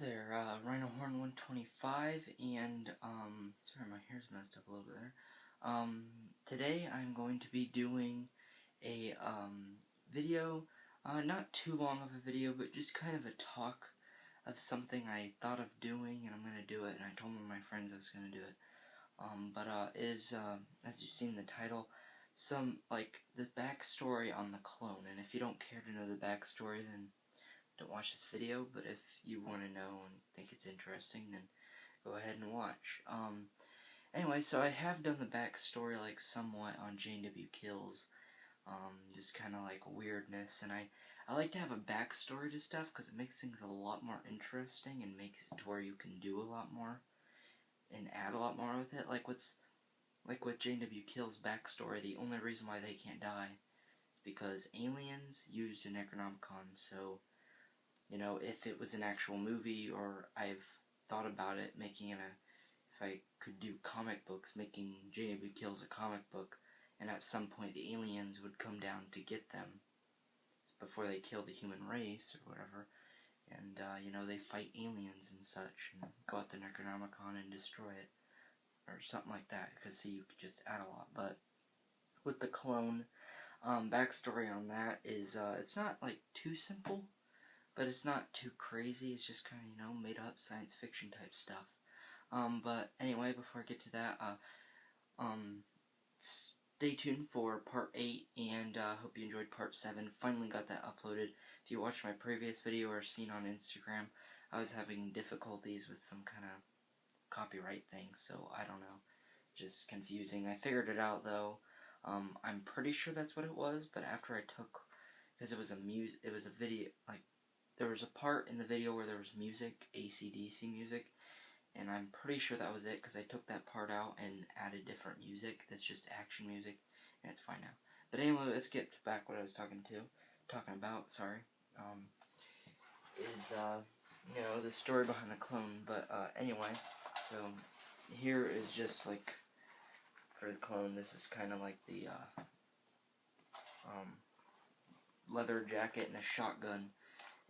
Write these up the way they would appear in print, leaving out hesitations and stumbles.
there, Rhinohorn 125, and, sorry, my hair's messed up a little bit there. Today I'm going to be doing a, video, not too long of a video, but just kind of a talk of something I thought of doing, and I'm gonna do it, and I told one of my friends I was gonna do it. It is, as you've seen in the title, the backstory on the clone, and if you don't care to know the backstory, then don't watch this video, but if you want to know and think it's interesting, then go ahead and watch. Anyway, so I have done the backstory, somewhat on JW Kills, just kind of weirdness, and I like to have a backstory to stuff, because it makes things a lot more interesting, and makes it to where you can do a lot more, and add a lot more with it, like with JW Kills' backstory, the only reason why they can't die is because aliens used a Necronomicon, so you know, if it was an actual movie, or I've thought about it, if I could do comic books, making JW Kills a comic book, and at some point the aliens would come down to get them before they kill the human race, or whatever, and, you know, they fight aliens and such, and go out the Necronomicon and destroy it, or something like that, because, see, you could just add a lot, but with the clone, backstory on that is, it's not, too simple, but it's not too crazy. It's just kind of, you know, made up science fiction type stuff. But anyway, before I get to that, stay tuned for part 8, and hope you enjoyed part 7. Finally got that uploaded. If you watched my previous video or seen on Instagram, I was having difficulties with some kind of copyright thing, so I don't know. Just confusing. I figured it out though. I'm pretty sure that's what it was, but after I took, because it was a video, there was a part in the video where there was music, AC/DC music, and I'm pretty sure that was it, because I took that part out and added different music that's just action music, and it's fine now. But anyway, let's get back what I was talking about, you know, the story behind the clone. But anyway, so here is just, for the clone, this is kind of like the leather jacket and a shotgun.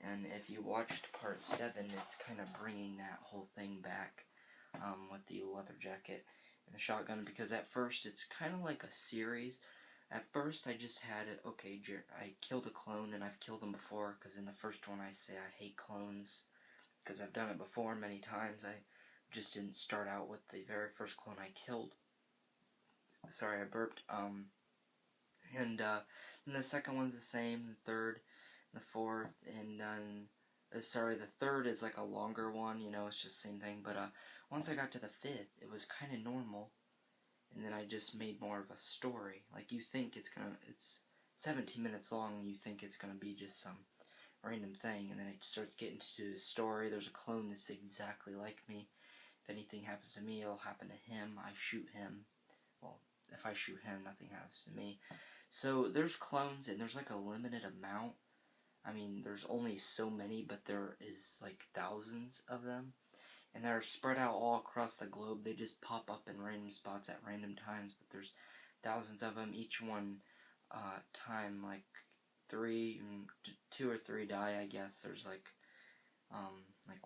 And if you watched part 7, it's kind of bringing that whole thing back, with the leather jacket and the shotgun, because at first it's kind of like a series. At first I just had it, okay, I killed a clone, and I've killed them before, because in the first one I say I hate clones, because I've done it before many times. I just didn't start out with the very first clone I killed. Sorry, I burped. And the second one's the same, the third, the fourth, and then, the third is like a longer one, you know, it's just the same thing, but once I got to the 5th, it was kind of normal, and then I just made more of a story. Like, you think it's 17 minutes long, and you think it's gonna be just some random thing, and then it starts getting to the story. There's a clone that's exactly like me. If anything happens to me, it'll happen to him. I shoot him. Well, if I shoot him, nothing happens to me. So, there's clones, and there's a limited amount. I mean, there's only so many, but there is thousands of them, and they're spread out all across the globe. They just pop up in random spots at random times, but there's thousands of them. Each one time, 2 or 3 die, I guess. There's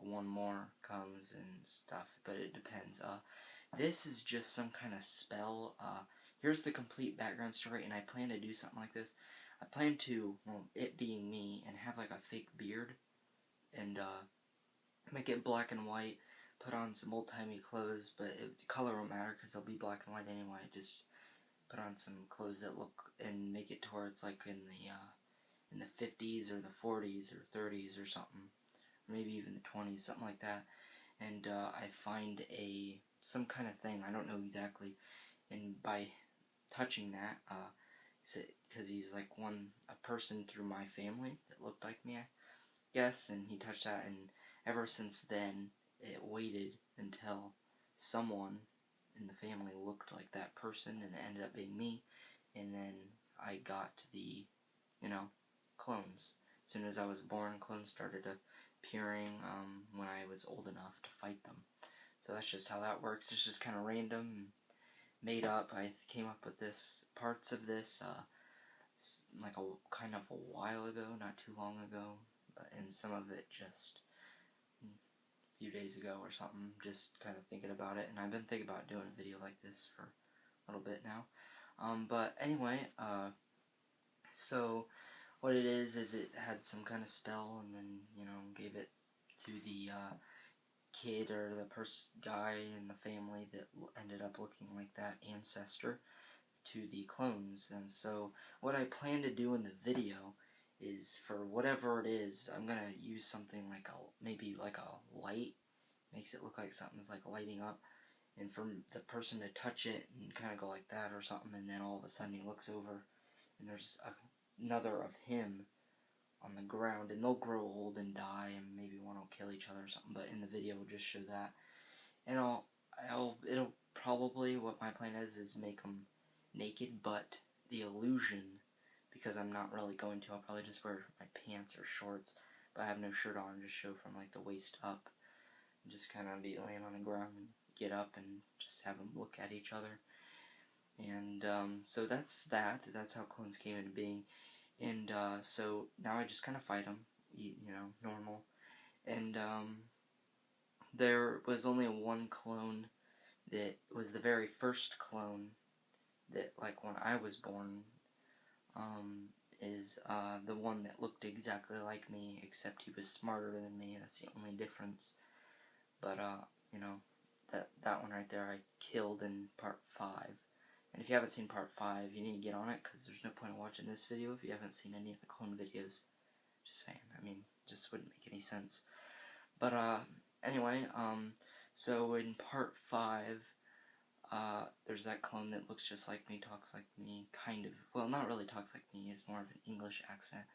one more comes and stuff, but it depends. This is just some kind of spell. Here's the complete background story, and I plan to do something like this. I plan to, well, it being me, and have a fake beard, and make it black and white, put on some old-timey clothes, but color won't matter, because they'll be black and white anyway. Just put on some clothes that look, and make it to where it's in the 50s, or the 40s, or 30s, or something, maybe even the 20s, something like that, and I find some kind of thing, I don't know exactly, and by touching that, because he's a person through my family that looked like me, I guess, and he touched that, and ever since then, it waited until someone in the family looked like that person, and it ended up being me, and then I got the, you know, clones. As soon as I was born, clones started appearing, when I was old enough to fight them. So that's just how that works. It's just kind of random, and made up. I came up with parts of this, kind of a while ago, not too long ago, and some of it just few days ago or something, just kind of thinking about it, and I've been thinking about doing a video like this for a little bit now. But anyway, so what it is it had some kind of spell, and then, you know, gave it to the kid or the guy in the family that ended up looking like that ancestor to the clones. And so what I plan to do in the video is, for whatever it is, I'm gonna use something like maybe like a light, makes it look like something's like lighting up, and for the person to touch it and kind of go like that or something, and then all of a sudden he looks over and there's another of him on the ground, and they'll grow old and die, and maybe one will kill each other or something, but in the video we'll just show that. And it'll probably, what my plan is make them naked, but the illusion, because I'm not really going to, I'll probably just wear my pants or shorts, but I have no shirt on, just show from like the waist up, and just kind of be laying on the ground and get up and just have them look at each other. And so that's how clones came into being. And so now I just kind of fight them, you know, normal. And there was only one clone that was the very first clone that, like, when I was born, is the one that looked exactly like me, except he was smarter than me. That's the only difference. But you know, that one right there I killed in part 5. And if you haven't seen part 5, you need to get on it, because there's no point in watching this video if you haven't seen any of the clone videos. Just saying. I mean, just wouldn't make any sense. But anyway, so in part 5, there's that clone that looks just like me, talks like me, kind of. Well, not really talks like me, it's more of an English accent.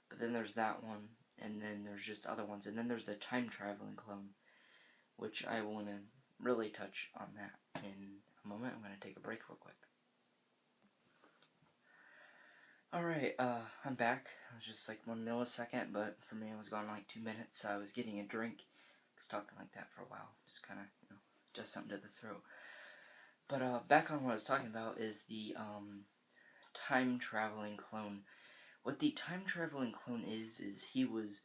But then there's that one, and then there's just other ones. And then there's the time-traveling clone, which I want to really touch on that in a moment. I'm going to take a break real quick. Alright, I'm back. It was just like 1 millisecond, but for me it was gone like 2 minutes. I was getting a drink. I was talking like that for a while. Just kind of, you know, just something to the throat. But back on what I was talking about is the time-traveling clone. What the time-traveling clone is he was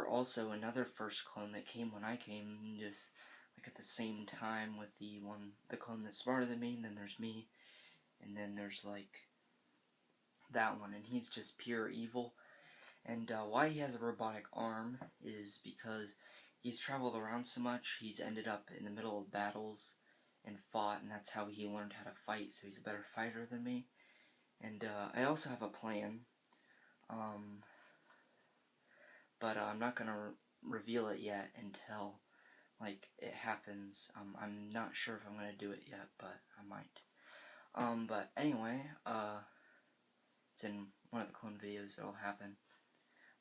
also another first clone that came when I came, just like at the same time with the clone that's smarter than me, and then there's me, and then there's like that one, and he's just pure evil. And why he has a robotic arm is because he's traveled around so much, he's ended up in the middle of battles and fought, and that's how he learned how to fight, so he's a better fighter than me. And I also have a plan, but I'm not going to reveal it yet until, like, it happens. I'm not sure if I'm going to do it yet, but I might. But anyway, it's in one of the clone videos that'll happen.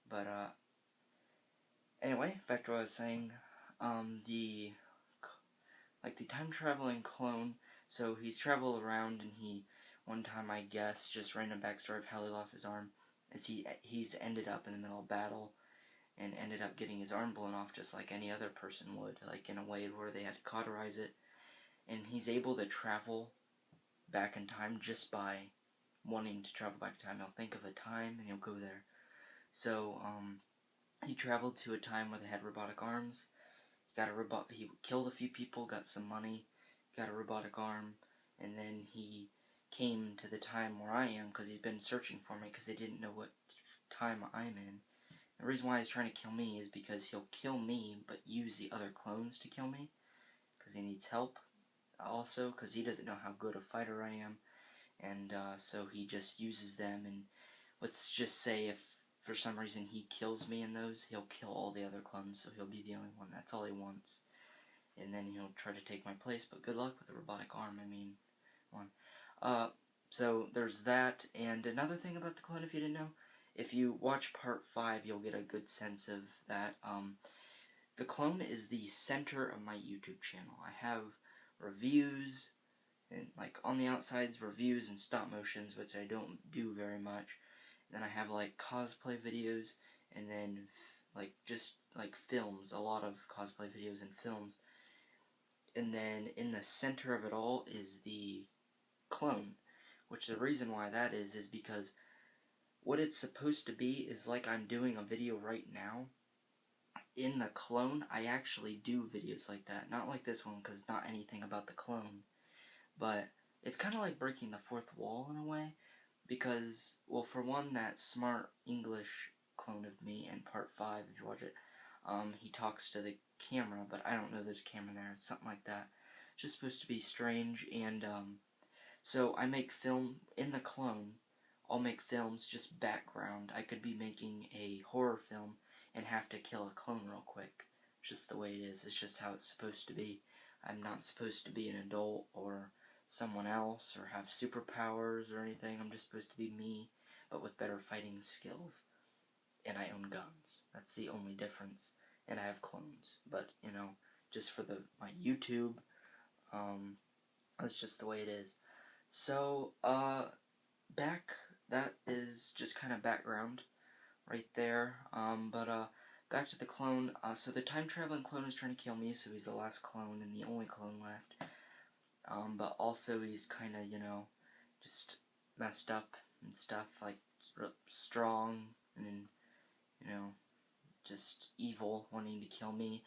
But anyway, back to what I was saying. The time-traveling clone, so he's traveled around, and one time, I guess, just random backstory of how he lost his arm, is he's ended up in the middle of battle, and ended up getting his arm blown off just like any other person would, like in a way where they had to cauterize it, and he's able to travel back in time just by wanting to travel back in time. He'll think of a time, and he'll go there. So, he traveled to a time where they had robotic arms. He killed a few people, got some money, got a robotic arm, and then he came to the time where I am, because he's been searching for me, because they didn't know what time I'm in. The reason why he's trying to kill me is because he'll kill me, but use the other clones to kill me, because he needs help, also, because he doesn't know how good a fighter I am, and so he just uses them. And let's just say if for some reason he kills me in those, he'll kill all the other clones, so he'll be the only one. That's all he wants. And then he'll try to take my place, but good luck with the robotic arm. I mean, so there's that. And another thing about the clone, if you didn't know, if you watch part 5, you'll get a good sense of that. The clone is the center of my YouTube channel. I have reviews, and like on the outsides, reviews and stop motions, which I don't do very much. Then I have like cosplay videos, and then like just like films, a lot of cosplay videos and films. And then in the center of it all is the clone, which the reason why that is because what it's supposed to be is like I'm doing a video right now, in the clone, I actually do videos like that. Not like this one, because not anything about the clone. But it's kind of like breaking the fourth wall in a way. Because, well, for one, that Smart English clone of me in part 5, if you watch it, he talks to the camera, but I don't know there's a camera there. It's something like that. It's just supposed to be strange, and, so I make film in the clone. I'll make films just background. I could be making a horror film and have to kill a clone real quick. It's just the way it is. It's just how it's supposed to be. I'm not supposed to be an adult or someone else or have superpowers or anything. I'm just supposed to be me, but with better fighting skills. And I own guns. That's the only difference. And I have clones. But, you know, just for my YouTube, that's just the way it is. So, that is just kind of background right there. Back to the clone. So the time-traveling clone is trying to kill me, so he's the last clone and the only clone left. But also he's kind of, you know, just messed up and stuff, like strong and, you know, just evil, wanting to kill me.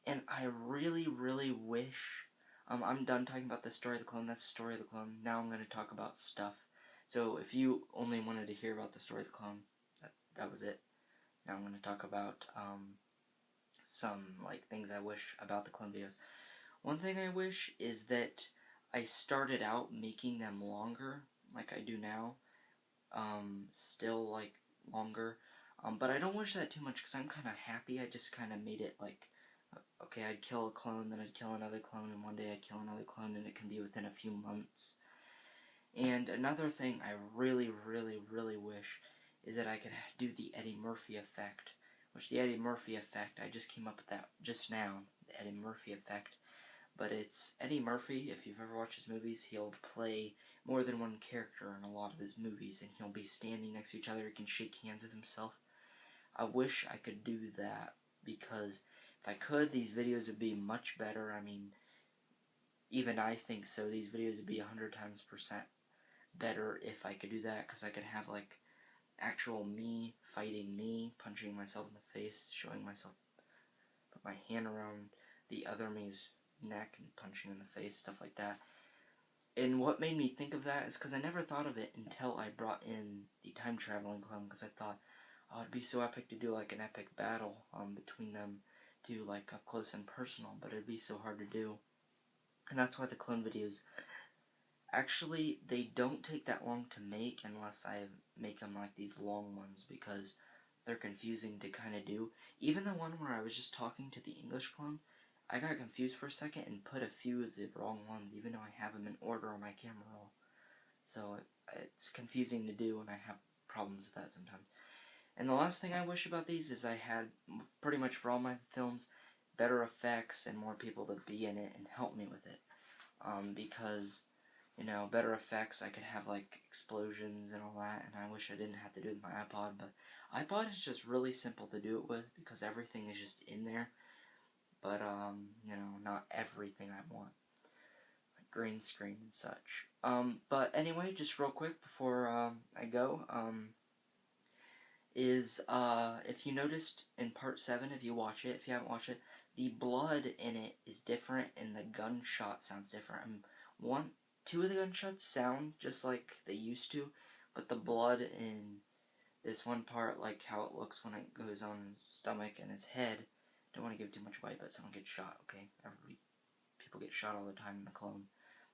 And I really, really wish, I'm done talking about the story of the clone. That's the story of the clone. Now I'm going to talk about stuff. So if you only wanted to hear about the story of the clone, that was it. Now I'm going to talk about some like things I wish about the clone videos. One thing I wish is that I started out making them longer, like I do now. Still like longer. But I don't wish that too much because I'm kind of happy. I just kind of made it like, okay, I'd kill a clone, then I'd kill another clone, and one day I'd kill another clone, and it can be within a few months. And another thing I really, really, really wish is that I could do the Eddie Murphy effect. Which the Eddie Murphy effect, I just came up with that just now, the Eddie Murphy effect. But it's Eddie Murphy. If you've ever watched his movies, he'll play more than one character in a lot of his movies, and he'll be standing next to each other. He can shake hands with himself. I wish I could do that, because if I could, these videos would be much better. I mean, even I think so. These videos would be 100 times percent better if I could do that, because I could have, like, actual me fighting me, punching myself in the face, showing myself, put my hand around the other me's neck and punching in the face, stuff like that. And what made me think of that is because I never thought of it until I brought in the time-traveling clone, because I thought, oh, it'd be so epic to do, like, an epic battle between them, do, like, up close and personal, but it'd be so hard to do. And that's why the clone videos, actually, they don't take that long to make unless I make them like these long ones, because they're confusing to kind of do. Even the one where I was just talking to the English clone, I got confused for a second and put a few of the wrong ones, even though I have them in order on my camera roll. So it's confusing to do, and I have problems with that sometimes. And the last thing I wish about these is I had, pretty much for all my films, better effects and more people to be in it and help me with it. Because, you know, better effects, I could have, like, explosions and all that, and I wish I didn't have to do it with my iPod, but iPod is just really simple to do it with, because everything is just in there, but, you know, not everything I want, like green screen and such. But anyway, just real quick before, I go, if you noticed in part 7, if you watch it, if you haven't watched it, the blood in it is different, and the gunshot sounds different. Two of the gunshots sound just like they used to, but the blood in this one part, like how it looks when it goes on his stomach and his head, don't want to give too much away, but someone gets shot, okay? People get shot all the time in the clone.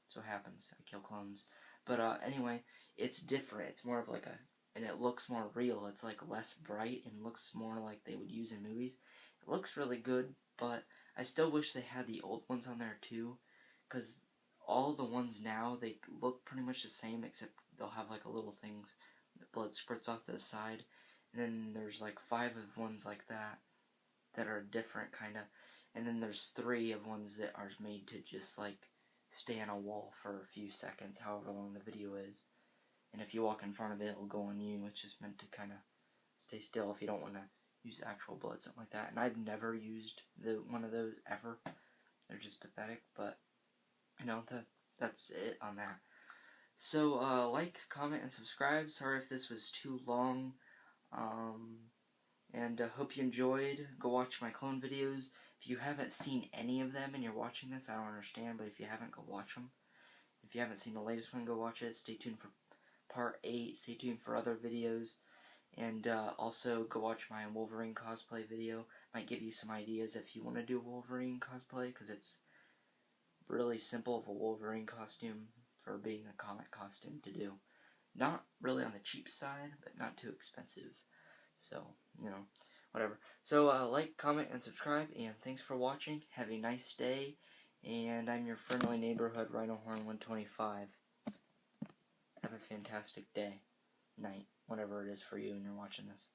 So it happens. I kill clones. But anyway, it's different. It's more of like and it looks more real. It's like less bright and looks more like they would use in movies. It looks really good, but I still wish they had the old ones on there too, because all the ones now, they look pretty much the same, except they'll have like a little things, the blood spurts off to the side, and then there's like 5 of ones like that are different kind of, and then there's 3 of ones that are made to just like stay on a wall for a few seconds, however long the video is. And if you walk in front of it, it'll go on you, which is meant to kind of stay still if you don't want to use actual blood, something like that. And I've never used one of those ever. They're just pathetic, but, you know, that's it on that. So, like, comment, and subscribe. Sorry if this was too long. and hope you enjoyed. Go watch my clone videos. If you haven't seen any of them and you're watching this, I don't understand, but if you haven't, go watch them. If you haven't seen the latest one, go watch it. Stay tuned for part 8. Stay tuned for other videos. And also go watch my Wolverine cosplay video. Might give you some ideas if you want to do Wolverine cosplay, because it's really simple of a Wolverine costume for being a comic costume to do. Not really on the cheap side, but not too expensive. So, you know, whatever. So, like, comment, and subscribe, and thanks for watching. Have a nice day, and I'm your friendly neighborhood Rhinohorn 125. Have a fantastic day, night, whatever it is for you when you're watching this.